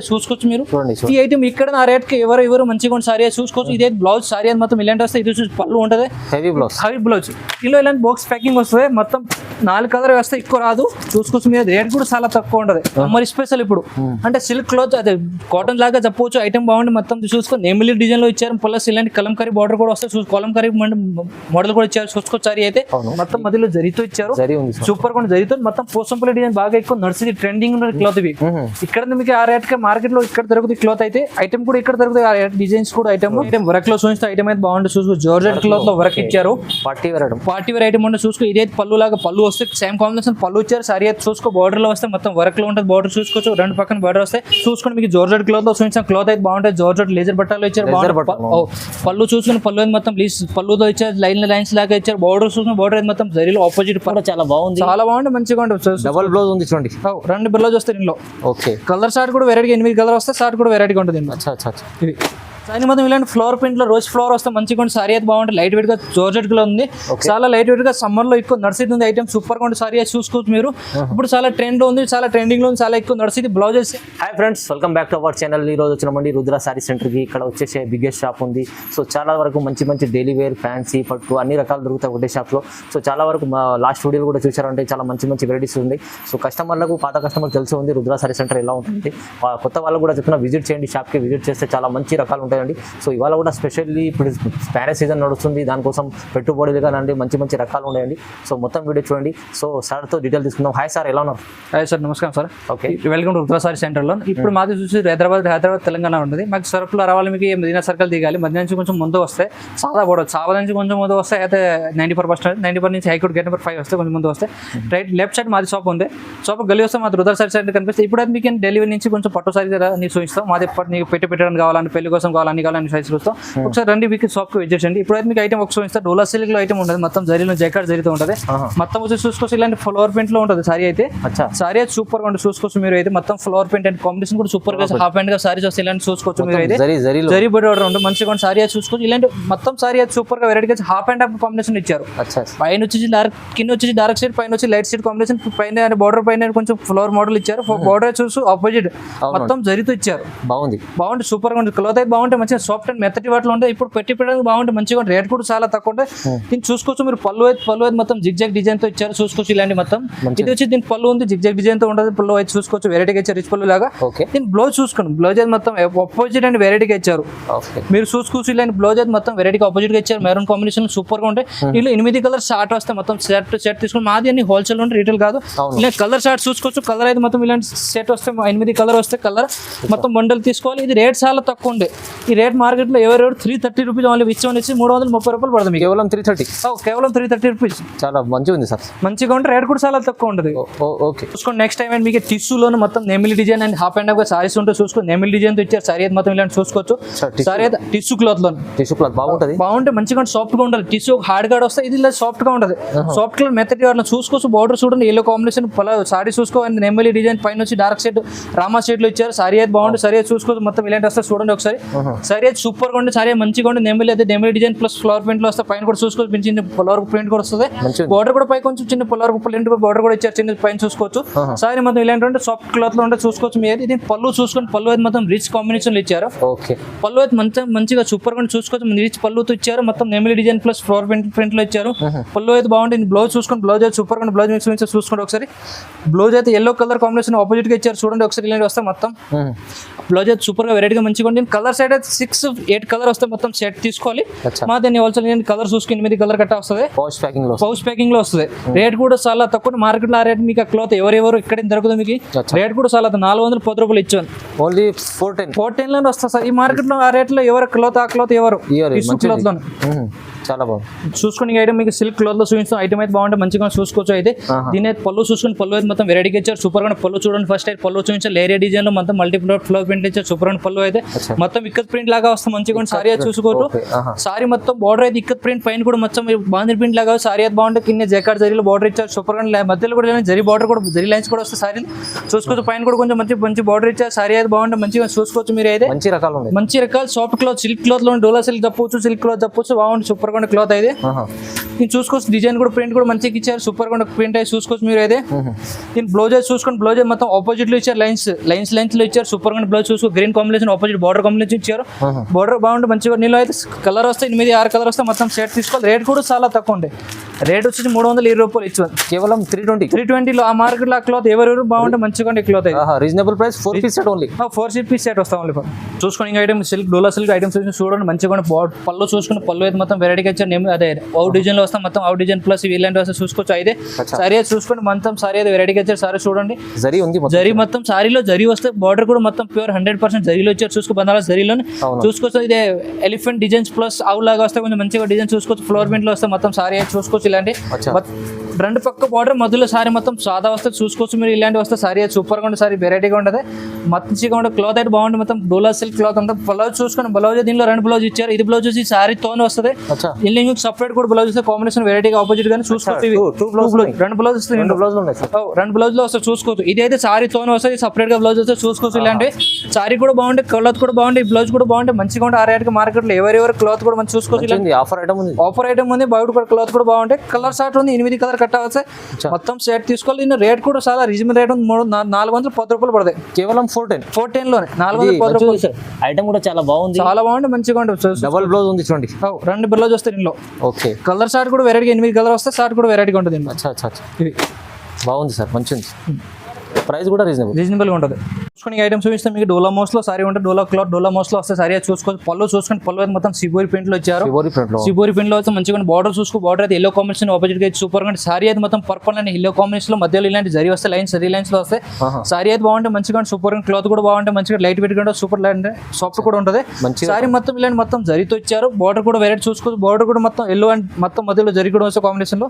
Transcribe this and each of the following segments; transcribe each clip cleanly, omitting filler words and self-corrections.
చూసుకోవచ్చు మీరు ఈ ఐటమ్ ఇక్కడ నా రేట్ కి ఎవరు మంచిగా ఉంది సారీ చూసుకోవచ్చు. ఇదే బ్లౌజ్ సారీ అది మొత్తం ఇలాంటి వస్తాయి. ఇది పళ్ళు ఉంటుంది హెవీ బ్లౌజ్ ఇలా ఇలాంటి బాక్స్ ప్యాకింగ్ వస్తుంది. మొత్తం 4 కలర్ వస్తే ఎక్కువ రాదు. చూసుకోవచ్చు మీరు రేట్ కూడా చాలా తక్కువ ఉంటుంది. మరి స్పెషల్ ఇప్పుడు అంటే సిల్క్ క్లాత్ అదే కాటన్ లాగా చెప్పవచ్చు. ఐటమ్ బాగుంది మొత్తం చూసుకో నెమిలి డిజైన్ లో ఇచ్చారు. ప్లస్ ఇలాంటి కలంకారీ బార్డర్ కూడా వస్తాయి. కలంకారీ మోడల్ కూడా ఇచ్చారు. చూసుకోవచ్చు సారీ అయితే మొత్తం మధ్యలో జరీతో ఇచ్చారు. సూపర్ గా జరీతో మొత్తం పోసంపల్లి డిజైన్ బాగా ఎక్కువ నడిచింది. ట్రెండింగ్ ఉన్న క్లాత్ ఇవి ఇక్కడ మీకు ఆ రేట్ కి మార్కెట్ లో ఇక్కడ దొరుకుతుంది క్లాత్ అయితే. ఐటమ్ కూడా ఇక్కడ దొరుకుతాయి. డిజైన్స్ కూడా ఐటమ్ వర్క్ లో చూస్తే ఐటమ్ అయితే బాగుంటుంది. చూసుకో జార్జెట్ క్లాత్ లో వర్క్ ఇచ్చారు. పార్టీ వేర్ ఐటమ్ ఉంటే చూసుకో. ఇదే పళ్ళు లాగా పళ్ళు వస్తే సేమ్ కాంబినేషన్ పళ్ళు ఇచ్చారు. సారీ అయితే చూసుకో బార్డర్ లో వస్తే మొత్తం వర్క్ లో ఉంటుంది. బార్డర్ చూసుకోవచ్చు. 2 పక్కన బార్డర్ వస్తాయి. చూసుకుని మీకు జార్జెట్ క్లాత్ లో చూపించిన క్లాత్ అయితే బాగుంటుంది. జార్జెట్ లేజర్ బట్టాలు ఇచ్చారు. పళ్ళు చూసుకుని పళ్ళు అయితే మొత్తం పళ్ళుతో ఇచ్చారు. లైన్స్ లాగా ఇచ్చారు. బార్డర్ చూసుకుని బార్డర్ అయితే మొత్తం జరీలో ఆపోజిట్ చాలా బాగుంది మంచిగా ఉంటుంది. డబుల్ బ్లౌజ్ ఉంది చూడండి. 2 బ్లౌజ్ వస్తాయి దీనిలో. ఓకే కలర్ షార్ట్ కూడా వెరైటీ 8 కలర్ వస్తాయి. షార్ట్ కూడా వెరైటీగా ఉంటుంది. ఇది సారీ మొత్తం ఇలాంటి ఫ్లవర్ ప్రింట్ లో రోజ్ ఫ్లవర్ వస్తే మంచిగా ఉంటుంది. సారీ అయితే బాగుంటుంది. లైట్ వెయిట్ గా జార్జెట్ లో ఉంది. చాలా లైట్ వెయిట్ గా సమ్మర్ లో ఎక్కువ నడిచింది ఐటమ్. సూపర్ గా ఉంటుంది. సారీ అయితే చూసుకోవచ్చు మీరు. ఇప్పుడు చాలా ట్రెండ్ లో ఉంది. చాలా ట్రెండింగ్ లో ఉంది. చాలా ఎక్కువ నడిచింది blouses. Hi friends, welcome back to our channel. ఈ రోజు వచ్చినామండి రుద్ర సారీ సెంటర్ కి. ఇక్కడ వచ్చేసి బిగ్గెస్ట్ షాప్ ఉంది. సో చాలా వరకు మంచి డైలీ వేర్, ఫ్యాన్సీ, పట్టు అన్ని రకాలు దొరుకుతాయి ఒకటే షాప్ లో. సో చాలా వరకు లాస్ట్ వీడియోలు కూడా చూసారంటే చాలా మంచి వెరైటీస్ ఉంది. సో కస్టమర్లకు పాత కస్టమర్ తెలిసి ఉంది రుద్ర సారీ సెంటర్ ఎలా ఉంటుంది. కొత్త వాళ్ళు కూడా చెప్తున్నా విజిట్ చేయండి. షాప్ కి విజిట్ చేస్తే చాలా మంచి రకాలు ఉంటాయండి. సో ఇవాళ కూడా స్పెషల్లీ ఇప్పుడు స్పానిష్ సీజన్ నడుస్తుంది. దానికోసం పెట్టుబడులు కానీ మంచి రకాలు ఉన్నాయండి. సో మొత్తం వీడియో చూడండి. సో సార్తో డీటెయిల్ తీసుకుందాం. హాయ్ సార్, ఎలా ఉన్నారు? హాయ్ సార్, నమస్కారం sir. Okay, welcome to Rudra sorry సెంటర్లో. ఇప్పుడు మాది చూసి హైదరాబాద్ తెలంగాణ ఉంటుంది. మాకు సరుకులు రావాలి మీకు మదీనా సర్కిల్ దిగాలి. మధ్య నుంచి కొంచెం ముందు వస్తే సాదా నుంచి కొంచెం ముందు వస్తే అయితే 94 బస్ స్టాండ్, 94 నుంచి హైకోర్ట్ గేట్ నెంబర్ 5 వస్తే కొంచెం ముందు వస్తే రైట్ లెఫ్ట్ సైడ్ మాది షాప్ ఉంది. షాప్ గల్లీ వస్తే మాది రుద్ర సారీ సెంటర్ కనిపిస్తే. ఇప్పుడు అయితే మీకు డెలివరీ నుంచి కొంచెం పట్టు సారీ నీకు చూపిస్తాం. మాది నీకు పెట్టడానికి కావాలని, పెళ్లి కోసం కావాలని సైజ్ చూస్తాం. ఒకసారి రండి మీకు షాప్ కి విజిట్ చేయండి. ఇప్పుడైతే మీకు ఐటమ్ ఒకసారి ఇస్తా. డోలా సిల్క్ లో ఐటమ్ ఉంటుంది. మొత్తం జరీలో జైకార్డ్ జరీతో ఉంటుంది. మొత్తం వచ్చి చూసుకోవచ్చు. ఇలాంటి ఫ్లవర్ ప్రింట్ లో ఉంటుంది సారీ అయితే. సారీ అయితే సూపర్ గా ఉంటుంది. చూసుకోవచ్చు మీరు అయితే మొత్తం ఫ్లవర్ ప్రింట్ అండ్ కాంబినేషన్ కూడా సూపర్ గా హాఫ్ హ్యాండ్ గా సారీస్ వస్తే ఇలాంటి చూసుకోవచ్చు మీరు అయితే. జరీ బడి ఆర్డర్ ఉంటుంది మంచిగా సారీ అయితే చూసుకోవచ్చు. ఇలాంటి మొత్తం సారీ అయితే సూపర్ గా వెరైటీగా హాఫ్ హ్యాండ్ కాంబినేషన్ ఇచ్చారు. పైన వచ్చి డార్క్, కింద వచ్చి డార్క్ షేడ్, పైన వచ్చి లైట్ షేడ్ కాంబినేషన్. పైన బార్డర్ పైన కొంచెం ఫ్లవర్ మోడల్ ఇచ్చారు. బార్డర్ చూసు ఆపోజిట్ మొత్తం జరీతో ఇచ్చారు. బాగుంది సూపర్ గా ఉంటుంది. క్లాత్ అయితే బాగుంటాయి. మంచిగా సాఫ్ట్ అండ్ మెత్తటి వాటిలో ఉంటాయి. ఇప్పుడు పెట్టడానికి బాగుంటుంది. మంచిగా రేట్ కూడా చాలా తక్కువ ఉంటాయి. దీన్ని చూసుకోవచ్చు మీరు. పళ్ళు అయితే మొత్తం జిగ్జాగ్ డిజైన్ తో ఇచ్చారు. చూసుకోవచ్చు ఇలాంటి మొత్తం. ఇది వచ్చి దీని పళ్ళు ఉంది. జిగ్జాగ్ డిజైన్ తో ఉంటుంది. పళ్ళు అయితే చూసుకోవచ్చు వెరైటీగా ఇచ్చారు. రిచ్ పళ్ళు లాగా. దీని బ్లౌజ్ చూసుకోండి. బ్లౌజ్ అయితే మొత్తం ఆపోజిట్ అండ్ వెరైటీగా ఇచ్చారు. మీరు చూసుకోవచ్చు ఇలాంటి బ్లౌజ్ అయితే మొత్తం వెరైటీగా ఆపోజిట్ గా ఇచ్చారు. మెరూన్ కాంబినేషన్ సూపర్ గా ఉంటాయి. ఇలా 8 కలర్ షార్ట్ వస్తాయి. మొత్తం సెట్ తీసుకుని మాది అన్ని హోల్సేల్ ఉంటే రీటైల్ కాదు. ఇలా కలర్ షార్ట్ చూసుకోవచ్చు. కలర్ అయితే మొత్తం ఇలాంటి సెట్ వస్తే 8 కలర్ వస్తే కలర్ మొత్తం బండల్ తీసుకోవాలి. ఇది రేట్ చాలా తక్కువ ఉండే. ఈ రేట్ మార్కెట్ లో ఎవరెవరు 330 రూపీస్ ఓన్లీ ఇచ్చి 330 రూపాయలు పడుతుంది. కేవలం 330. కేవలం 330 రూపీస్. చాలా మంచిగా ఉంది సార్. మంచిగా ఉంటే రేట్ కూడా చాలా తక్కువ ఉంటుంది. ఓకే, చూసుకోండి. నెక్స్ట్ టైం మీకు టిష్యూలోనే మొత్తం నెమిలి డిజైన్ అండ్ హాఫ్ హ్యాండ్ గా సారీస్ ఉంటే చూసుకోండి. నెమిలి డిజైన్ తో ఇచ్చారు. సారీ అయితే మొత్తం ఇలాంటి చూసుకోవచ్చు. సారీ అయితే టిష్యూ క్లాత్ లో బాగుంటుంది. మంచిగా సాఫ్ట్ గా ఉంటుంది. టిష్యూ హార్డ్ గా వస్తే ఇది సాఫ్ట్ గా ఉంటుంది. సాఫ్ట్ కలర్ మెథడ్ చూసుకోవచ్చు. బార్డర్ చూడండి ఎల్లో కాంబినేషన్. సారీ చూసుకోండి. నెమిలి డిజైన్ పైన వచ్చి డార్క్ షేడ్ రామా షేడ్ లో ఇచ్చారు. సారీ అయితే బాగుంటుంది. సారీ అయితే చూసుకోవచ్చు. మొత్తం ఇలాంటి వస్తే చూడండి ఒకసారి. సారీ అయితే సూపర్ గా ఉంది. సారీ మంచిగా ఉంది. నెమిలి అయితే నెమిలి డిజైన్ ప్లస్ ఫ్లవర్ ప్రింట్ లో వస్తే పైన కూడా చూసుకోవచ్చు. చిన్న ఫ్లవర్ ప్రింట్ కూడా వస్తుంది. బార్డర్ కూడా పై కొంచెం చిన్న ఫ్లవర్ ప్రింట్ బార్డర్ కూడా ఇచ్చారు. చిన్న పైన చూసుకోవచ్చు. సారీ మొత్తం ఇలాంటి సాఫ్ట్ క్లాత్ లో ఉంటే చూసుకోవచ్చు మీరు. ఇది పళ్ళు చూసుకోండి. పళ్ళు అయితే మొత్తం రిచ్ కాంబినేషన్ లో ఇచ్చారు. పళ్ళు అయితే మంచిగా సూపర్ గా చూసుకోవచ్చు. రిచ్ పళ్ళుతో ఇచ్చారు. మొత్తం నెమిలి డిజైన్ ప్లస్ ఫ్లవర్ ప్రింట్ లో ఇచ్చారు. పళ్ళు అయితే బాగుంటుంది. బ్లౌజ్ చూసుకోండి. బ్లౌజ్ అయితే సూపర్ గా బ్లౌజ్ మిక్స్ చూసుకోండి ఒకసారి. బ్లౌజ్ అయితే ఎల్లో కలర్ కాంబినేషన్ ఆపోజిట్ గా ఇచ్చారు. చూడండి ఒకసారి ఇలాంటి వస్తే మొత్తం బ్లౌజ్ అయితే సూపర్ గా వెరైటీగా మంచిగా ఉంటుంది. కలర్ సైడ్ అయితే 6-8 కలర్ వస్తే మొత్తం సెట్ తీసుకోవాలి. మా దాన్ని హోల్సేల్ కలర్ చూసుకుని 8 కలర్ కట్ట వస్తుంది. పౌచ్ ప్యాకింగ్ లో వస్తుంది. రేట్ కూడా చాలా తక్కువ. మార్కెట్ లో ఆ రేట్ మీకు క్లాత్ ఎవరెవరు ఇక్కడ దొరుకుతుంది మీకు. రేట్ కూడా చాలా 410 రూపాయలు ఇచ్చాను. ఓన్లీ 410 లోనే వస్తుంది సార్. ఈ మార్కెట్ లో ఆ రేట్ లో ఎవరు క్లాత్ ఆ క్లాత్ ఎవరు క్లాత్ లో చాలా బాగుంది. చూసుకుని ఐటమ్ మీకు సిల్క్ క్లాత్ లో చూపిస్తాం. ఐటమ్ అయితే బాగుంటే మంచిగా చూసుకోవచ్చు. అయితే దీని అయితే పళ్ళు చూసుకుని పళ్ళు అయితే మొత్తం వెరైటీగా ఇచ్చారు. సూపర్ గా పళ్ళు చూడండి. ఫస్ట్ అయితే పళ్ళు చూపించారు. లేరియా డిజైన్ లో మొత్తం మల్టీప్లర్ ఫ్లవర్ ప్రింట్ ఇచ్చారు. సూపర్ గా పళ్ళు అయితే మొత్తం ఇక్కత్ ప్రింట్ లాగా వస్తుంది. మంచిగా సారీ అయితే చూసుకోవచ్చు. సారీ మొత్తం బార్డర్ అయితే ఇక్కత్ ప్రింట్ పైన కూడా మొత్తం బాంధీ ప్రింట్ లాగా సారీ అయితే బాగుంటుంది. కింద జకార్డ్ జరీలో బార్డర్ ఇచ్చారు. సూపర్ గా మధ్యలో కూడా జరీ బార్డర్ కూడా జరీ లైన్స్ కూడా వస్తాయి. సారీ చూసుకోవచ్చు. పైన కూడా కొంచెం మంచి బార్డర్ ఇచ్చారు. సారీ అయితే అయితే బాగుంటుంది, మంచిగా చూసుకోవచ్చు మీరు అయితే. మంచి రకాలు ఉన్నాయి. మంచి రకాల సాఫ్ట్ క్లాత్, సిల్క్ క్లాత్ లో డోలా సిల్క్ తప్పవచ్చు, సిల్క్ క్లాత్ తప్పవచ్చు, బాగుంటుంది సూపర్ గా క్లాత్ అయితే. నేను చూసుకోవచ్చు డిజైన్ కూడా ప్రింట్ కూడా మంచిగా ఇచ్చారు, సూపర్ గా ప్రింట్ అయితే చూసుకోవచ్చు మీరు అయితే. దీని బ్లౌజ్ చూసుకోండి, బ్లౌజ్ మొత్తం ఆపోజిట్ లో ఇచ్చారు, లైన్స్ లో ఇచ్చారు, సూపర్ గా బ్లౌజ్ చూసుకో, green combination opposite border combination ఇచ్చారు. బార్డర్ బాగుంటుంది మంచిగా. నీళ్ళు అయితే కలర్ వస్తే 8-6 కలర్ వస్తే మొత్తం సెట్ తీసుకోవాలి. రేట్ కూడా చాలా తక్కువ ఉంటాయి, రేట్ వచ్చేసి 320 రూపాయలు ఇచ్చారు, కేవలం 320 ఆ మార్కెట్ లో ఆ క్లాత్ ఎవరెవరు బాగుంటే మంచిగా క్లాత్ అయితే. Reasonable price, 4 piece set only. 4 piece set వస్తాం ఓన్లీ. చూసుకొని ఇంకా item silk dola silk items చూడండి మంచిగా. పళ్ళు చూసుకుని పళ్ళు అయితే మొత్తం వెరైటీగా ఇచ్చారు, అదే అవుట్ డిజైన్ లో వస్తాం మొత్తం అవుట్ డిజైన్ ప్లస్ ఇలాంటి వస్తే చూసుకోవచ్చు అయితే. సారీ అయితే చూసుకోండి మొత్తం సారీ అయితే వెరైటీగా ఇచ్చారు. సారీ చూడండి జరీ ఉంది, జరీ మొత్తం సారీలో జరీ వస్తే బార్డర్ కూడా మొత్తం ప్యూర్ 100% జరీలో ఇచ్చారు. చూసుకో బనారస్ జరీలో చూసుకోవచ్చు. ఇదే ఎలిఫెంట్ డిజైన్స్ ప్లస్ ఆవు లాగా వస్తే కొంచెం మంచిగా డిజైన్ చూసుకోవచ్చు. ఫ్లోర్ ప్రింట్ లో వస్తే మొత్తం సారీ అయితే చూసుకోవచ్చు. ఇలాంటి రెండు పక్క బార్డర్ మధ్యలో సారీ మొత్తం సాదా వస్తే చూసుకోవచ్చు మీరు. ఇలాంటి వస్తే సారీ అయితే సూపర్ గా ఉంటుంది, సారీ వెరైటీగా ఉంటుంది, మంచిగా ఉంటుంది. క్లాత్ అయితే బాగుంటుంది, మొత్తం డోలా సిల్క్ క్లాత్ ఉంటుంది. బ్లౌజ్ చూసుకొని బ్లౌజ్ దీనిలో 2 బ్లౌజ్ ఇచ్చారు. ఇది బ్లౌజ్ వచ్చి సారీ తోనే వస్తుంది, ఇల్లు సపరేట్ కూడా బ్లౌజ్ వస్తే కాంబినేషన్ వెరైటీగా ఆపోజిట్ గానీ చూసుకోవచ్చు. 2 బ్లౌజ్ వస్తుంది, 2 బ్లౌజ్ లో వస్తే చూసుకోవచ్చు. ఇది అయితే సారీ తోనే వస్తుంది, సపరేట్ గా బ్లౌజ్ వస్తే చూసుకోవచ్చు. ఇలాంటి సారీ కూడా బాగుంటాయి, క్లాత్ కూడా బాగుంటాయి, బ్లౌజ్ కూడా బాగుంటాయి, మంచిగా ఉంటాయి. ఆ రేట్ కి మార్కెట్ లో ఎవరెవరు క్లాత్ కూడా మంచి చూసుకోవచ్చు. ఆఫర్ ఐటమ్ ఉంది, బయట కూడా క్లాత్ కూడా బాగుంటాయి. కలర్ షార్ట్ ఉంది, 8 కలర్ కట్టవచ్చు, మొత్తం సెట్ తీసుకోవాలి. దీని రేట్ కూడా చాలా రీజనబుల్ రేట్ ఉంది, 410 రూపాయలు పడతాయి, కేవలం 410 లోనే 410 రూపాయలు. ఐటమ్ కూడా చాలా బాగుంది, చాలా బాగుంది, మంచిగా ఉంటుంది. డబుల్ బ్లౌజ్ ఉంది చూడండి, 2 బ్లౌజ్ వస్తాయి దీనిలో. ఓకే, కలర్ షార్ట్ కూడా వెరైటీగా 8 కలర్ వస్తే షార్ట్ కూడా వెరైటీగా ఉంటుంది. ఇది బాగుంది సార్, మంచిది. ప్రైస్ కూడా రీజనబుల్ గా ఉంటుంది. చూసుకుని ఐటమ్స్ చూపిస్తే మీకు డోలా మోస్ లో సారీ ఉంటుంది, డోలా క్లాత్ డోలా మోస్ లో వస్తే సారీ చూసుకోవచ్చు. పళ్ళు చూసుకొని పళ్ళు అయితే మొత్తం సిబోరి ప్రింట్ లో ఇచ్చారు, సిబోరి ప్రింట్ లో అయితే మంచిగా బార్డర్ చూసుకో. బార్డర్ అయితే ఎల్లో కాంబినేషన్ ఆపోజిట్ గా సూపర్ గా. సారీ అయితే మొత్తం పర్పల్ అండ్ ఎల్లో కాంబినేషన్ లో మధ్యలో ఇలాంటి జరీ వస్తే లైన్స్ జరీ లైన్స్ లో వస్తాయి. సారీ అయితే బాగుంటుంది మంచిగా, సూపర్ గా. క్లాత్ కూడా బాగుంటుంది మంచిగా, లైట్ వెయిట్ గా సూపర్ లైట్ సాఫ్ట్ కూడా ఉంటుంది. సారీ మొత్తం ఇలాంటి మొత్తం జరీతో ఇచ్చారు. బార్డర్ కూడా వెరైటీ చూసుకోవచ్చు, బార్డర్ కూడా మొత్తం ఎల్లో అండ్ మొత్తం మధ్యలో జరీ కూడా వస్తే కాంబినేషన్ లో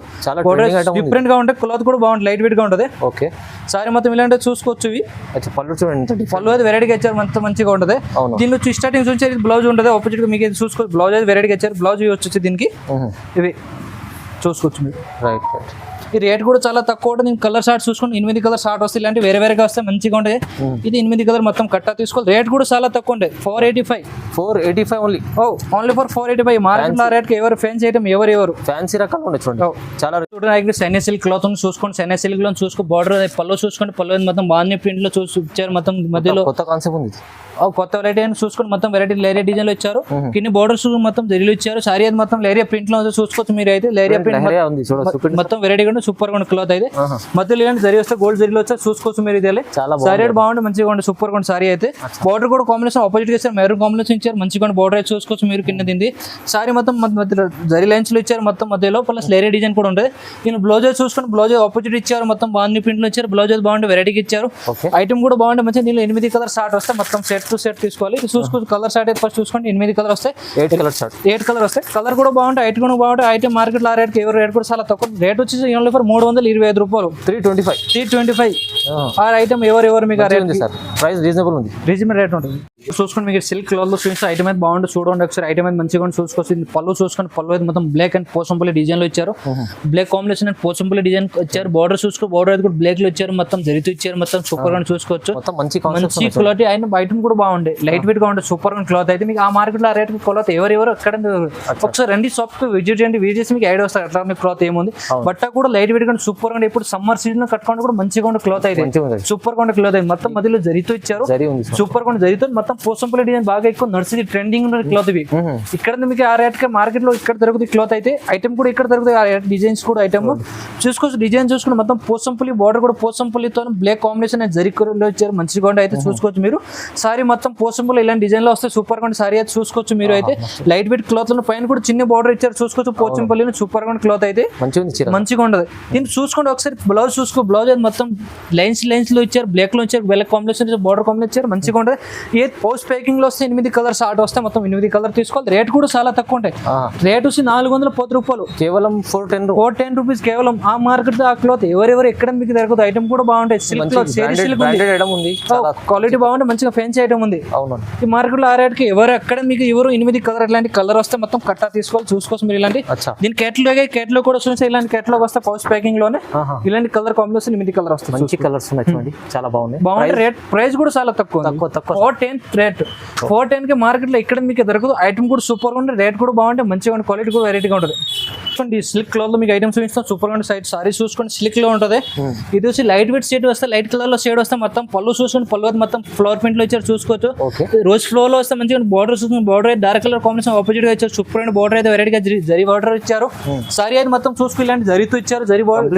డిఫరెంట్ గా ఉంటుంది. క్లాత్ కూడా బాగుంటుంది, లైట్ వెయిట్ గా ఉంటుంది. ఓకే, సారీ మొత్తం ఇలాంటి చూసుకోవచ్చు. పళ్ళు చూడండి, పళ్ళు అయితే వెరైటీగా ఇచ్చారు, మొత్తం మంచిగా ఉంటుంది. దీనిలో స్టార్టింగ్ చూసి బ్లౌజ్ ఉంటుంది ఆపోజిట్ గా, మీకు చూసుకోవచ్చు. బ్లౌజ్ అయితే వెరైటీగా ఇచ్చారు, బ్లౌజ్ వచ్చి దీనికి ఇవి చూసుకోవచ్చు మీరు. రైట్. ఈ రేట్ కూడా చాలా తక్కువ ఉంటుంది. కలర్ షార్ట్ చూసుకోండి, 8 కలర్ షార్ట్ వస్తాయి, ఇలాంటి వేరేగా వస్తే మంచిగా ఉంటాయి. ఇది 8 కలర్ మొత్తం కట్టా తీసుకోవాలి. రేట్ కూడా చాలా తక్కువ ఉంటాయి, 485 ఓన్లీ. Only for 485. మార్కెట్ ఆ రేట్ కి ఎవరు ఫ్యాన్సీ ఐటమ్ ఎవరు ఫ్యాన్సీ రకాలు ఉన్నాయి చూడండి, చాలా చూడండి. సైనా సిల్క్ క్లాత్ చూసుకోండి, సైనా సిల్క్ లో చూసుకో. బార్డర్ పళ్ళు చూసుకోండి, పళ్ళు మొత్తం బాగున్నాయి ప్రింట్ లో చూసారు, మొత్తం మధ్యలో కొత్త కాన్సెప్ట్ ఉంది. కొత్త వెరైటీ అని చూసుకొని మొత్తం వెరైటీ లేరియా డిజైన్ లో ఇచ్చారు, కింది బోర్డర్స్ మొత్తం జరీలు ఇచ్చారు. సారీ అయితే మొత్తం లేరియా ప్రింట్ లో చూసుకోవచ్చు మీరు అయితే. లేరియా ప్రింట్ మొత్తం వెరైటీగా సూపర్ గా క్లాత్ అయితే మధ్యలో ఇలాంటి జరీ వస్తే గోల్డ్ జరీలో వచ్చి చూసుకోవచ్చు మీరు. ఇది సారీ అయితే బాగుంది, మంచిగా ఉండి సూపర్ గా సారీ అయితే. బార్డర్ కూడా కాంబినేషన్ ఆపోజిట్ గా ఇచ్చారు, మెరూన్ కాంబినేషన్ ఇచ్చారు, మంచిగా బార్డర్ అయితే చూసుకోవచ్చు మీరు. కింద దింది సారీ మొత్తం మధ్యలో జరీ లైన్స్ లో ఇచ్చారు, మొత్తం మధ్యలో ప్లస్ లేరియా డిజైన్ కూడా ఉంటుంది. దీని బ్లౌజ్ చూసుకొని బ్లౌజ్ ఆపోజిట్ ఇచ్చారు, మొత్తం బాగుంది ప్రింట్ లో ఇచ్చారు. బ్లౌజ్ బాగుంది, వెరైటీకి ఇచ్చారు. ఐటమ్ కూడా బాగుంది మంచిగా. దీనిలో 8 కలర్ షార్ట్ వస్తే మొత్తం సెట్ టు సెట్ తీసుకోవాలి. చూసుకోవచ్చు. కలర్ షార్ట్ అయితే ఫస్ట్ చూసుకోండి, 8 కలర్ వస్తాయి, 8 కలర్ వస్తాయి. కలర్ కూడా బాగుంటాయి, ఐటమ్ కూడా బాగుంటాయి. ఐటమ్ మార్కెట్ లో ఆ రేట్ ఎవరు రేట్ కూడా చాలా తక్కువ. రేట్ వచ్చేసి ఓన్లీ ఫర్ 325 రూపాయలు, 325. ఆ ఐటమ్ ఎవరు మీకు ప్రైస్ రీజనబుల్ రేట్ ఉంటుంది. చూసుకోండి మీకు సిల్క్ క్లాత్ లో చూస్తే ఐటమ్ అయితే బాగుంటుంది, చూడండి ఒకసారి. ఐటమ్ అయితే మంచిగా చూసుకోవచ్చు. పళ్ళు చూసుకొని పళ్ళు అయితే మొత్తం బ్లాక్ అండ్ పోచంపల్లి డిజైన్ లో ఇచ్చారు, black combination and Pochampally design ఇచ్చారు. బార్డర్ చూసుకో, బార్డర్ అయితే కూడా బ్లాక్ లో ఇచ్చారు, మొత్తం జరితో ఇచ్చారు, మొత్తం సూపర్ గా చూసుకోవచ్చు. మంచి క్లాత్ ఐటమ్ కూడా బాగుంది, లైట్ వెయిట్ గా ఉంటుంది, సూపర్ గా క్లాత్ అయితే. మీకు ఆ మార్కెట్ లో ఆ రేట్ క్లాత్ ఎవరు ఎక్కడ ఒకసారి రండి షాప్ కి విజిట్ చేయండి, విజిట్ చేసి మీకు ఐడియా వస్తుంది అట్లా మీకు క్లాత్ ఏముంది. బట్ట కూడా లైట్ వెయిట్ గా సూపర్ గా. ఇప్పుడు సమ్మర్ సీజన్ లో కట్టుకోండి కూడా మంచిగా ఉండే క్లాత్ అయితే, సూపర్ గా ఉండే క్లాత్ అయితే. మొత్తం మధ్యలో జరితో ఇచ్చారు, సూపర్ గా జరితో మొత్తం పోచంపల్లి డిజైన్ బాగా ఎక్కువ నడిచింది, ట్రెండింగ్ ఉన్న క్లాత్ ఇవి. ఇక్కడ మీకు ఆ రేట్ కి మార్కెట్ లో ఇక్కడ దొరుకుతుంది క్లాత్ అయితే. ఐటమ్ కూడా ఇక్కడ దొరుకుతాయి, ఆ డిజైన్స్ కూడా ఐటమ్ చూసుకోవచ్చు. డిజైన్ చూసుకుని మొత్తం పోచంపల్లి బార్డర్ కూడా పోచంపల్లితో బ్లాక్ కాంబినేషన్ జరీలో ఇచ్చారు, మంచిగా ఉండే అయితే చూసుకోవచ్చు మీరు. సారీ మొత్తం పోచంపల్లి ఇలాంటి డిజైన్ లో వస్తే సూపర్ గా సారీ అయితే చూసుకోవచ్చు మీరు అయితే. లైట్ వెయిట్ క్లాత్ లో పైన కూడా చిన్న బార్డర్ ఇచ్చారు చూసుకోవచ్చు. పోచంపల్లి సూపర్ గా క్లాత్ అయితే మంచిగా ఉండదు. దీన్ని చూసుకోండి ఒకసారి. బ్లౌజ్ చూసుకో, బ్లౌజ్ అయితే మొత్తం లైన్స్ లో ఇచ్చారు, బ్లాక్ లో ఇచ్చారు, బ్లాక్ కాంబినేషన్ బార్డర్ కాంబినేషన్ ఇచ్చారు, మంచిగా ఉండదు. ఏ పౌచ్ ప్యాకింగ్ లో వస్తే 8 కలర్స్ ఆర్డర్ వస్తే మొత్తం 8 కలర్ తీసుకోవాలి. రేట్ కూడా చాలా తక్కువ ఉంటాయి. రేట్ వచ్చి 410 రూపాయలు, కేవలం 410 రూపీస్ కేవలం. ఆ మార్కెట్ ఆ క్లాత్ ఎవరెవరు ఎక్కడ మీకు దొరకదు. ఐటమ్ కూడా బాగుంటాయి. సిల్క్ క్లాత్, సిల్క్ ఉంది, క్వాలిటీ బాగుంటే మంచిగా ఫ్యాన్సీ ఐటమ్ ఉంది. అవును. ఈ మార్కెట్ లో ఆ రేట్ కి ఎవరు ఎక్కడ మీకు 8 కలర్ ఇలాంటి కలర్ వస్తే మొత్తం కట్టా తీసుకోవాలి. చూసుకోవచ్చు మీరు ఇలాంటి. దీని కేటలాగ్ కూడా వస్తుంది. ఇలాంటి కేటలాగ్ వస్తే పౌచ్ ప్యాకింగ్ లోనే ఇలాంటి కలర్ కాంబినేషన్ 8 కలర్ వస్తుంది. మంచి కలర్స్ ఉన్నాయి చూడండి, చాలా బాగున్నాయి. బాగుంటే రేట్ ప్రైస్ కూడా చాలా తక్కువ 410 రేట్. 410 కి మార్కెట్ లో ఇక్కడ మీకు దొరకదు. ఐటమ్ కూడా సూపర్ గా ఉంటుంది. రేట్ కూడా బాగుంటే మంచిగా ఉంటుంది. క్వాలిటీ కూడా వెరైటీగా ఉంటుంది. చూడండి సిల్క్ క్లాత్ లో మీకు ఐటమ్స్ చూపిస్తాం. సూపర్ గా ఉంటుంది. సైడ్ సారీ చూసుకోండి, సిల్క్ లో ఉంటుంది. ఇది వచ్చి లైట్ వెయిట్ షేడ్ వస్తే, లైట్ కలర్ లో షేడ్ వస్తే మొత్తం పళ్ళు చూసుకోండి. పళ్ళు మొత్తం ఫ్లవర్ ప్రింట్ లో ఇచ్చారు చూసుకోవచ్చు. రోజ్ ఫ్లోర్ లో వస్తే మంచిగా బార్డర్ చూసుకుని, బార్డర్ అయితే డార్క్ కలర్ కాంబినేషన్ ఆపోజిట్ గా ఇచ్చారు. సూపర్ అండ్ బార్డర్ అయితే వెరైటీగా జరీ బార్డర్ ఇచ్చారు. సారీ అయితే మొత్తం చూసుకుని ఇలాంటి జరీతో ఇచ్చారు. జరీ బార్డర్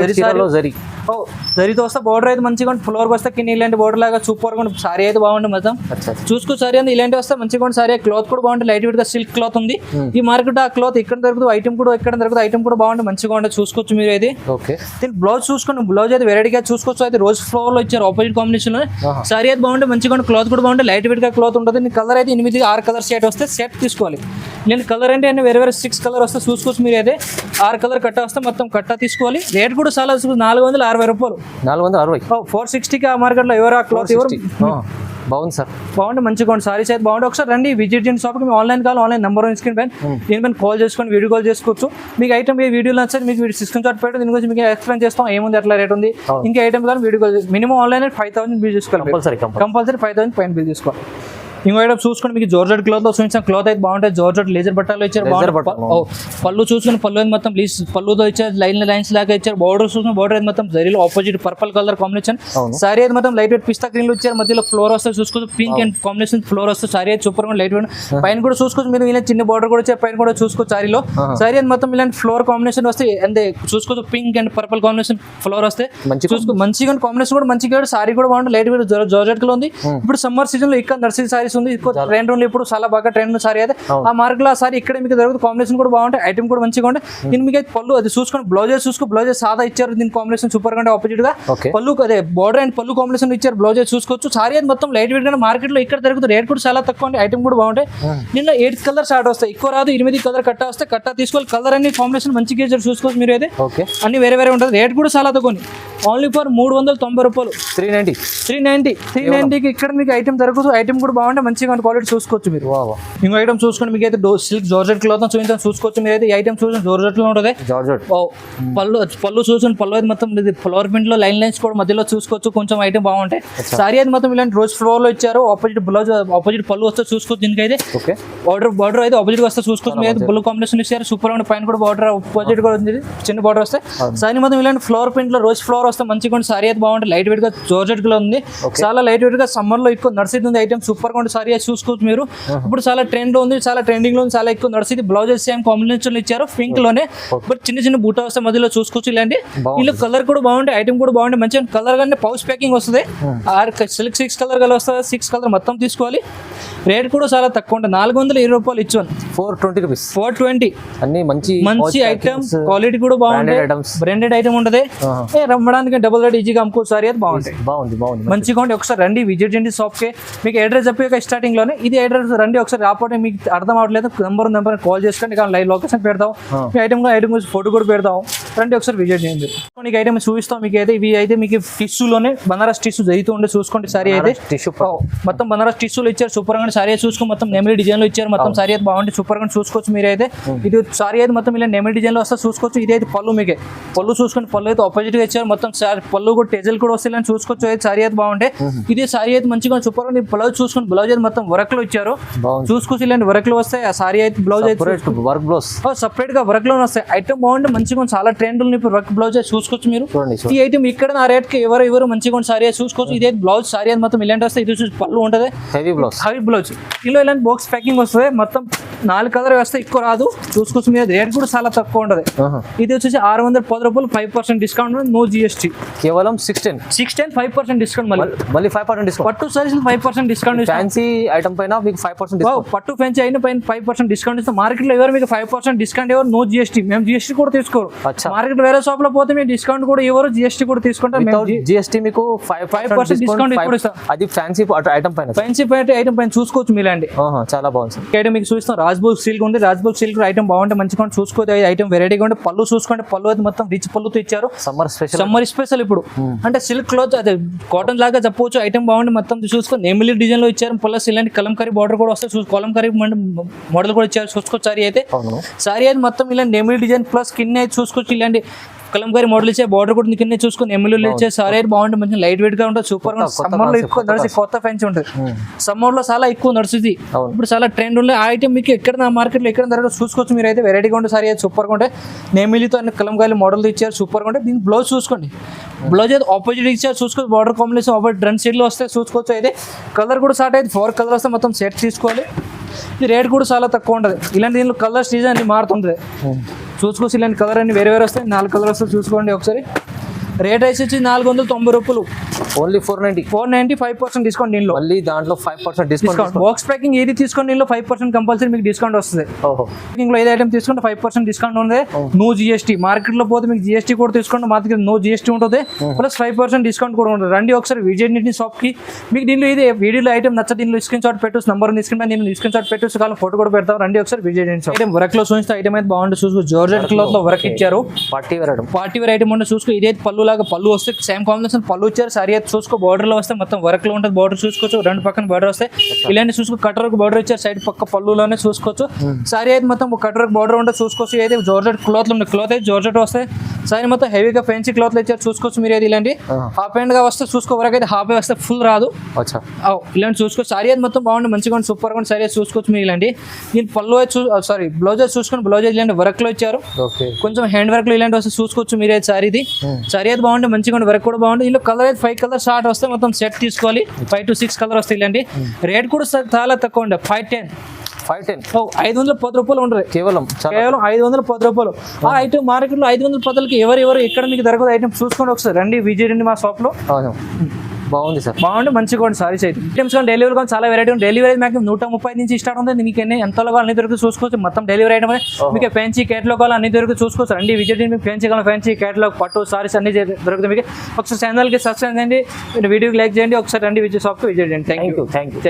జరీతో వస్తే బార్డర్ అయితే మంచిగా ఫ్లోర్ వస్తే కింద ఇలాంటి బార్డర్ లాగా సూపర్ గా ఉంటుంది. సారీ అయితే బాగుంటుంది మొత్తం చూసుకో. సారీ అంటే ఇలాంటి వస్తే మంచిగా ఉంటుంది. సారీ క్లాత్ కూడా బాగుంటుంది. లైట్ వెయిట్ గా సిల్క్ క్లాత్ ఉంది. ఈ మార్కెట్ ఆ క్లాత్ ఇక్కడ దొరుకుతుంది. ఐటమ్ కూడా ఇక్కడ దొరుకుతుంది. ఐటమ్ కూడా బాగుంటుంది, మంచిగా ఉంటుంది. చూసుకోవచ్చు మీరు అయితే. దీని బ్లౌజ్ చూసుకోండి. బ్లౌజ్ అయితే వెరైటీగా చూసుకోవచ్చు. అయితే రోజ్ ఫ్లవర్ లో ఇచ్చారు ఆపోజిట్ కాంబినేషన్ లో. సారీ అయితే బాగుంటుంది, మంచిగా ఉంటుంది. క్లాత్ కూడా బాగుంటుంది. లైట్ వెయిట్ గా క్లాత్ ఉంటుంది. కలర్ అయితే 8-6 కలర్ సెట్ వస్తే సెట్ తీసుకోవాలి. నేను కలర్ అంటే అన్ని వేరే 6 కలర్ వస్తే చూసుకోవచ్చు మీరు అయితే. 6 కలర్ కట్ట వస్తే మొత్తం కట్ట తీసుకోవాలి. రేట్ కూడా చాలా 460 రూపాయలు. 460 460కి ఆ మార్కెట్ లో ఎవరు ఆ క్లాత్ ఎవరు. బాగుంది సార్, బాగుంది, మంచిగా ఉంది. సారీస్ అయితే బాగుంది. ఒకసారి రండి, విజిట్ చేయండి షాప్కి. మీ ఆన్లైన్ కావాలి, ఆన్లైన్ నెంబర్ స్క్రీన్ పైన దీనిపైన కాల్ చేసుకొని వీడియో కాల్ చేసుకోవచ్చు. మీకు ఐటమ్ ఏ వీడియోలో నచ్చారు మీకు స్క్రీన్ షాట్ పెట్టి దీని గురించి మీకు ఎక్స్ప్లెయిన్ చేస్తాం. ఏముంది, ఎట్లా రేట్ ఉంది, ఇంకా ఐటమ్ కానీ video call. Minimum online 5,000 bill చేసుకోవాలి. కంపల్సరీ 5,000 పైన బిల్ చేసుకోవాలి. ఇంకో ఐటమ్ చూసుకొని మీకు జార్జెట్ క్లాత్ లో చూపించాం. క్లాత్ అయితే బాగుంటుంది. జార్జెట్ లేజర్ బట్టాలు ఇచ్చారు. పళ్ళు చూసుకుని పళ్ళు అయితే మొత్తం పళ్ళుతో ఇచ్చారు. లైన్స్ లాగా ఇచ్చారు. బార్డర్ చూసుకుని బార్డర్ అయితే మొత్తం జరీలో opposite purple colour combination. Sari అయితే మొత్తం లైట్ వెయిట్ పిస్తా గ్రీన్ లో ఇచ్చారు. మధ్యలో ఫ్లోర్ వస్తే చూసుకోవచ్చు. పింక్ అండ్ కాంబినేషన్ ఫ్లోర్ వస్తే సారీ అయితే సూపర్ గా లైట్ వెయిట్. పైన కూడా చూసుకోవచ్చు మీరు. ఇలా చిన్న బార్డర్ కూడా ఇచ్చారు. పైన కూడా చూసుకోవచ్చు. సారీలో సారీ అయితే మొత్తం ఇలాంటి ఫ్లోర్ కాంబినేషన్ వస్తే అంతే చూసుకోవచ్చు. Pink and purple combination floor వస్తే చూసుకో. మంచిగా కాంబినేషన్ కూడా మంచిగా. సారీ కూడా బాగుంటుంది. లైట్ వెయిట్ జార్జెట్ లో ఉంది. ఇప్పుడు సమ్మర్ సీజన్ లో ఇక్కడ నర్సరీ సారీస్ ఉంది. ట్రెండ్ ఉంది ఇప్పుడు, చాలా బాగా ట్రెండ్ సారీ అయితే. ఆ మార్కెట్ లో ఆ సారీ ఇక్కడ మీకు దొరుకుతుంది. కాంబినేషన్ కూడా బాగుంటాయి. ఐటమ్ కూడా మంచిగా ఉంటాయి. దీని మీకు అయితే పళ్ళు అది చూసుకొని బ్లౌజెస్ చూసుకో. బ్లౌజెస్ సాదా ఇచ్చారు. దీని కాంబినేషన్ సూపర్ గా ఆపోజిట్ గా పళ్ళు అదే బార్డర్ అండ్ పళ్ళు కాంబినేషన్ ఇచ్చారు. బ్లౌజెస్ చూసుకోవచ్చు. సారీ అయితే మొత్తం లైట్ వెయిట్ గా మార్కెట్ లో ఇక్కడ దొరుకుతుంది. రేట్ కూడా చాలా తక్కువ ఉంటాయి. ఐటమ్ కూడా బాగుంటాయి. నిన్న 8 కలర్స్ ఆర్డర్ వస్తాయి. ఎక్కువ రాదు. 8 కలర్ కట్ట వస్తే కట్ట తీసుకోవాలి. కలర్ అన్ని కాంబినేషన్ మంచిగా ఇచ్చారు. చూసుకోవచ్చు మీరు అయితే. అన్ని వేరే వేరే ఉంటుంది. రేట్ కూడా చాలా తక్కువ. ఓన్లీ ఫర్ 390 రూపాయలు. 390కి ఇక్కడ మీకు ఐటమ్ దొరుకుతుంది. ఐటమ్ కూడా బాగుంటే మంచిగా క్వాలిటీ చూసుకోవచ్చు మీరు. ఇంకో ఐటమ్ చూసుకోండి. మీకు అయితే సిల్క్ జార్జెట్ క్లాత్ చూపించాను. చూసుకోవచ్చు మీరు అయితే. ఈ ఐటమ్ చూసిన జార్జెట్ లో ఉంటుంది. పళ్ళు చూసుకుని పళ్ళు అయితే మొత్తం ఫ్లవర్ ప్రింట్ లో లైన్స్ కూడా మధ్యలో చూసుకోవచ్చు. కొంచెం ఐటమ్ బాగుంటాయి. సారీ అయితే మొత్తం ఇలాంటి రోజ్ ఫ్లవర్ లో ఇచ్చారు. ఆపోజిట్ బ్లౌజ్ ఆపోజిట్ పళ్ళు వస్తే చూసుకోవచ్చు. దీనికైతే బార్డర్ అయితే ఆపోజిట్ వస్తే చూసుకోవచ్చు. మీరు అయితే బ్లూ కాంబినేషన్ ఇచ్చారు. సూపర్ గా పైన కూడా బార్డర్ ఆపోజిట్ కూడా ఉంది. చిన్న బార్డర్ వస్తే సారీ మొత్తం ఇలాంటి ఫ్లవర్ ప్రింట్ లో రోజ్ ఫ్లవర్ వస్తే మంచిగా సారీ అయితే బాగుంటుంది. లైట్ వెయిట్ గా జార్జెట్ లో ఉంది. చాలా లైట్ వెయిట్ గా సమ్మర్ లో ఎక్కువ నర్సరీ ఉంది. ఐటమ్ సూపర్ గా సారీ అయితే చూసుకోవచ్చు మీరు. ఇప్పుడు చాలా ట్రెండ్ ఉంది. చాలా ట్రెండింగ్ లో ఉంది. చాలా ఎక్కువ నడుస్తుంది. బ్లౌజెస్ సేమ్ కాంబినేషన్ లో ఇచ్చారు. పింక్ లోనే బట్ చిన్న చిన్న బూటా వస్తే మధ్యలో చూసుకోవచ్చు. ఇలాంటి వీళ్ళు కలర్ కూడా బాగుంటాయి. ఐటమ్ కూడా బాగుంటాయి. మంచిగా కలర్ కానీ పౌచ్ ప్యాకింగ్ వస్తుంది. సిల్క్ 6 కలర్ కలర్ వస్తుంది. 6 కలర్ మొత్తం తీసుకోవాలి. రేట్ కూడా చాలా తక్కువ ఉంటుంది. 420 రూపాయలు ఇచ్చాను. 420 రూపీస్. 420 అన్ని మంచి ఐటమ్. క్వాలిటీ కూడా బాగుంటాయి. బ్రాండెడ్ ఐటమ్ ఉంటుంది. రమ్మడానికి డబుల్ రేట్ ఈజీగా అమ్ముకోవచ్చు. సారీ అయితే బాగుంటాయి. మంచిగా ఉంటాయి. ఒకసారి రండి, విజిట్ చేయండి షాప్ కి. మీకు అడ్రస్ చెప్పి స్టార్టింగ్ లోనే ఇది అడ్రస్ రండి. ఒకసారి రాకపోతే మీకు అర్థం అవ్వట్లేదు నెంబర్ కాల్ చేసుకోండి. లైవ్ లొకేషన్ పెడతాం. మీ ఐటమ్ గురించి ఫోటో కూడా పెడతాం. రండి ఒకసారి విజిట్ చేయండి. మీకు ఐటమ్ చూపిస్తాం. మీకు అయితే ఇవి అయితే మీకు టిష్యూలోనే బనారస్ టిష్యూ జరుగుతూ ఉండే చూసుకోండి. సారీ అయితే మొత్తం బనారస్ టిష్యూలో ఇచ్చారు. సూపర్ గా సారీ చూసుకోండి. మొత్తం నెమిలి డిజైన్ లో ఇచ్చారు. మొత్తం సారీ అయితే బాగుంటుంది. సూపర్ గా చూసుకోవచ్చు మీరు అయితే. ఇది సారీ అయితే మొత్తం ఇలా నెమిలి డిజైన్ లో వస్తే చూసుకోవచ్చు. ఇది అయితే పళ్ళు మీకే పళ్ళు చూసుకోండి. పళ్ళు అయితే ఆపోజిట్ గా ఇచ్చారు. మొత్తం పళ్ళు కూడా టెజల్ కూడా వస్తాయి చూసుకోవచ్చు. అయితే సారీ అయితే బాగుంటాయి. ఇది సారీ అయితే మంచిగా సూపర్ గా బ్లౌజ్ చూసుకోండి. బ్లౌజ్ అయితే మొత్తం వర్క్ లో ఇచ్చారు. చూసుకోవచ్చు. ఇలాంటి వర్క్ లో వస్తాయి. ఆ సారీ అయితే బ్లౌజ్ అయితే వర్క్ బ్లౌజ్ సపరేట్ గా వర్క్ లో వస్తాయి. ఐటమ్ బాగుంటే మంచిగా చాలా ట్రెండ్ ఉంది. ఇప్పుడు వర్క్ బ్లౌజ్ చూసుకోవచ్చు మీరు. ఈ ఐటమ్ ఇక్కడ నా రేట్ కి ఎవరు మంచిగా సారీ చూసుకోవచ్చు. ఇదే బ్లౌజ్ సారీ అయితే మొత్తం ఇలాంటి వస్తాయి. ఇది పళ్ళు ఉంటుంది. హెవీ బ్లౌజ్ ఇలా ఇలాంటి బాక్స్ ప్యాకింగ్ వస్తుంది. మొత్తం 4 కలర్ వస్తే ఎక్కువ రాదు, చూసుకోవచ్చు మీరు. రేట్ కూడా చాలా తక్కువ ఉంటుంది. ఇది వచ్చేసి 610 రూపాయలు, 5% డిస్కౌంట్, నో జిఎస్టీ. కేవలం 16 5% డిస్కౌంట్. మళ్ళీ 5% డిస్కౌంట్. పట్టు సారీస్ 5% డిస్కౌంట్. ఫ్యాన్సీ ఐటమ్ పైన మీకు 5% డిస్కౌంట్. పట్టు ఫ్యాన్సీ అయిన పైన 5% డిస్కౌంట్ ఇస్తాం. మార్కెట్లో ఎవరు మీకు 5% డిస్కౌంట్ ఎవరు, నో జిఎస్టీ. మేము జిఎస్టీ కూడా తీసుకోరు. మార్కెట్ వేరే షాప్ లో పోతే మేము డిస్కౌంట్ కూడా ఎవరు, జిఎస్టీ కూడా తీసుకుంటాం. జిఎస్టీ మీకు 5% డిస్కౌంట్ ఇస్తాం. అది ఫ్యాన్సీ ఐటమ్ పైన. ఫ్యాన్సీ ఐటమ్ పైన చూసుకోవచ్చు మీలాంటి. చాలా బాగుంది సార్. ఐటమ్ మీకు చూస్తాం. రాజ్బుల్ సిల్క్ ఉంది. రాజ్బుల్ సిల్క్ ఐటమ్ బాగుంటే మంచిగా చూసుకోవచ్చు. ఐటమ్ వెరైటీగా ఉంటే పళ్ళు చూసుకోండి. పళ్ళు అయితే మొత్తం రిచ్ పళ్ళుతో ఇచ్చారు. సమ్మర్ స్పెషల్ ఇప్పుడు అంటే సిల్క్ క్లోత్, అదే కాటన్ లాగా చెప్పవచ్చు. ఐటమ్ బాగుండి మొత్తం చూసుకోండి. నెమిలి డిజైన్ లో ఇచ్చారు. ప్లస్ ఇలాంటి కలంకారీ బార్డర్ కూడా వస్తే కలంకారీ మోడల్ కూడా ఇచ్చారు. చూసుకోవచ్చు. సారీ అయితే మొత్తం ఇలాంటి నెమిలి డిజైన్ ప్లస్ కింద అయితే చూసుకోవచ్చు. ఇలాంటి కలంకారీ మోడల్ ఇచ్చే బార్డర్ కూడా కింద చూసుకొని ఎమ్మెల్యేలు ఇచ్చే సారీ అయితే బాగుంటుంది. మంచి లైట్ వెయిట్ గా ఉంటుంది. సూపర్ గా. సమ్మర్ లో ఎక్కువ నడిచి కొత్త ఫ్యాన్సీ ఉంటుంది. సమ్మర్ లో చాలా ఎక్కువ నడుస్తుంది. ఇప్పుడు చాలా ట్రెండ్ ఉంది. ఆ ఐటమ్ మీకు ఎక్కడ నా మార్కెట్ లో ఎక్కడ దొరకదు చూసుకోవచ్చు. మీరు అయితే వెరైటీగా ఉంటుంది. సారీ అయితే సూపర్ గా ఉంటాయి. నెమిలితో అన్ని కలంకారీ మోడల్ ఇచ్చారు. సూపర్ గా ఉంటాయి. దీని బ్లౌజ్ చూసుకోండి. బ్లౌజ్ అయితే ఆపోజిట్ ఇచ్చారు. చూసుకోవచ్చు. Border combination opposite run side లో వస్తే చూసుకోవచ్చు. అయితే కలర్ కూడా స్టార్ట్ అయితే 4 కలర్ వస్తే మొత్తం సెట్ తీసుకోవాలి. ఇది రేట్ కూడా చాలా తక్కువ ఉంటుంది. ఇలాంటి దీనిలో కలర్స్ డిజైన్ అన్ని మారుతుంటుంది. చూసుకోవచ్చు. ఇలాంటి కలర్ అన్ని వేరే వస్తాయి. 4 కలర్ వస్తాయి. చూసుకోండి ఒకసారి. రేట్ వచ్చి 490 రూపాయలు. ఓన్లీ 490. 5% డిస్కౌంట్ దీనిలో. మళ్ళీ దాంట్లో 5% డిస్కౌంట్. బాక్స్ ప్యాకింగ్ ఏది తీసుకోండి దీనిలో 5% కంపల్సరీ మీకు డిస్కౌంట్ వస్తుంది. ప్యాకింగ్ లో ఏది ఐటమ్ తీసుకుంటే 5% డిస్కౌంట్ ఉంది. No GST. మార్కెట్ లో పోతే మీకు జిఎస్టీ కూడా తీసుకోండి. మార్కెట్ నో జిఎస్టీ ఉంటుంది. ప్లస్ 5% డిస్కౌంట్ కూడా ఉంటుంది. రండి ఒకసారి విజయ్ నీటి షాప్ కి. మీకు దీనిలో ఇది వీడియోలో ఐటమ్ నచ్చ దీనిలో స్క్రీన్ షాట్ పెట్టు. నంబర్ తీసుకుంటే నేను స్క్రీన్ షాట్ పెట్టు. కాలం ఫోటో కూడా పెడతాం. రండి ఒకసారి విజయ్ నీటి షాప్. ఐటమ్ వర్క్ లో చూస్తే ఐటమ్ అయితే బాగుంటుంది. చూసుకో. జార్జెట్ క్లాత్ లో వర్క్ ఇచ్చారు. పార్టీ వేర్ ఐటమ్ ఉంటే చూసుకో. ఇదైతే పళ్ళు లాగా పళ్ళు వస్తే సేమ్ కాంబినేషన్ పళ్ళు ఇచ్చారు. సారీ అయితే చూసుకో. బార్డర్ లో వస్తే మొత్తం వర్క్ లో ఉంటుంది. బార్డర్ చూసుకోవచ్చు. రెండు పక్కన బార్డర్ వస్తాయి. ఇలాంటి చూసుకో. కటర్ బార్డర్ ఇచ్చారు. సైడ్ పక్క పళ్ళులోనే చూసుకోవచ్చు. సారీ అయితే మొత్తం కటర్ బార్డర్ ఉంటుంది. చూసుకోవచ్చు. అయితే జార్జెట్ క్లాత్ లో ఉంది. క్లాత్ అయితే జార్జెట్ వస్తాయి. సారీ మొత్తం హెవీగా ఫ్యాన్సీ క్లాత్ లో ఇచ్చారు. చూసుకోవచ్చు. మీరు అయితే ఇలాంటి హాఫ్ హ్యాండ్ గా వస్తే చూసుకో. వరకు అయితే హాఫ్ వస్తే ఫుల్ రాదు. ఇలాంటి చూసుకోవచ్చు. సారీ అయితే మొత్తం బాగుంది. మంచిగా సూపర్ గా సారీ చూసుకోవచ్చు. మీరు ఇలాంటి దీని పళ్ళు సారీ బ్లౌజ్ చూసుకొని. బ్లౌజ్ ఇలాంటి వర్క్ లో ఇచ్చారు. కొంచెం హ్యాండ్ వర్క్ లో ఇలాంటి వస్తే చూసుకోవచ్చు. మీరు అయితే సారీ సారీ అయితే బాగుంటుంది. మంచిగా వర్క్ కూడా బాగుంటుంది. ఇందులో కలర్ అయితే 5 కలర్ షార్ట్ వస్తే మొత్తం సెట్ తీసుకోవాలి. 5 to 6 కలర్ వస్తాయి. ఇలాంటి రేట్ కూడా చాలా తక్కువ ఉండే. 510 510 రూపాయలు ఉంటుంది. కేవలం 510 రూపాయలు. ఆ ఐటమ్ మార్కెట్ లో 510కి ఎవరు ఎక్కడ మీకు దొరకదు ఐటమ్ చూసుకోండి. ఒకసారి రండి విజయ్ రండి మా షాప్ లో. బాగుంది సార్. బాగుంది. మంచిగా ఉంది సారీస్ అయితే. ఐటమ్స్ కానీ డెలివరీ కానీ చాలా వెరైటీ ఉంది. డెలివరీ మాకు 130 నుంచి స్టార్ట్ ఉంది. మీకు ఎంతలో కావాలి అన్ని దొరికి చూసుకోవచ్చు. మొత్తం డెలివరీ ఐటమ్ మీకు ఫ్యాన్సీ కేటలాగ్ కావాలి అన్ని దొరికి చూసుకోవచ్చు. రండి విజిట్ మీకు ఫ్యాన్సీ కేటలాగ్ పట్టు సారీస్ అన్ని దొరుకుతాయి. మీకు ఒకసారి ఛానల్కి సబ్స్క్రైబ్ చేయండి. వీడియోకి లైక్ చేయండి. ఒకసారి రండి విజయ్ షాప్కి విజిట్ చేయండి. Thank you.